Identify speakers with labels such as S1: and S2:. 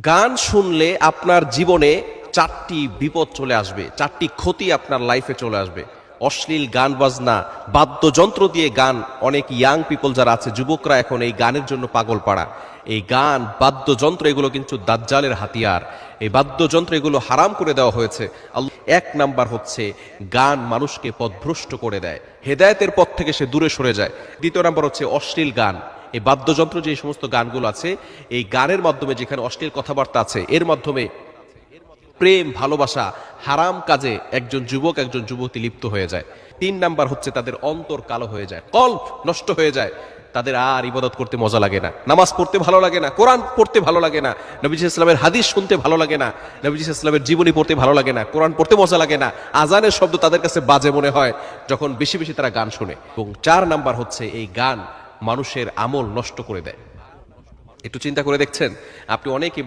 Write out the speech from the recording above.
S1: গান শুনলে আপনার জীবনে চারটি বিপদ চলে আসবে, চারটি ক্ষতি আপনার লাইফে চলে আসবে। অশ্লীল গান বাজনা, বাদ্যযন্ত্র দিয়ে গান, অনেক ইয়াং পিপল যারা আছে, যুবকরা এখন এই গানের জন্য পাগল পাড়া। এই গান বাদ্যযন্ত্র এগুলো কিন্তু দাজ্জালের হাতিয়ার। এই বাদ্যযন্ত্র এগুলো হারাম করে দেওয়া হয়েছে। এক নাম্বার হচ্ছে গান মানুষকে পথভ্রষ্ট করে দেয়, হেদায়েতের পথ থেকে সে দূরে সরে যায়। দ্বিতীয় নাম্বার হচ্ছে অশ্লীল গান। এই বাদ্যযন্ত্র যে সমস্ত গানগুলো আছে, এই গানের মাধ্যমে যেখানে অশ্লীল কথাবার্তা আছে, এর মাধ্যমে প্রেম ভালোবাসা হারাম কাজে একজন যুবক একজন যুবতী লিপ্ত হয়ে যায়। তিন নাম্বার হচ্ছে তাদের অন্তর কালো হয়ে যায়, কল্প নষ্ট হয়ে যায়। তাদের আর ইবাদত করতে মজা লাগে না, নামাজ পড়তে ভালো লাগে না, কোরআন পড়তে ভালো লাগে না, নবীজি ইসলামের হাদিস শুনতে ভালো লাগে না, নবীজি ইসলামের জীবনী পড়তে ভালো লাগে না, কোরআন পড়তে মজা লাগে না, আজানের শব্দ তাদের কাছে বাজে মনে হয় যখন বেশি বেশি তারা গান শুনে। এবং চার নাম্বার হচ্ছে এই গান মানুষের আমল নষ্ট করে দেয়। একটু চিন্তা করে দেখছেন, আপনি অনেক ইবাদত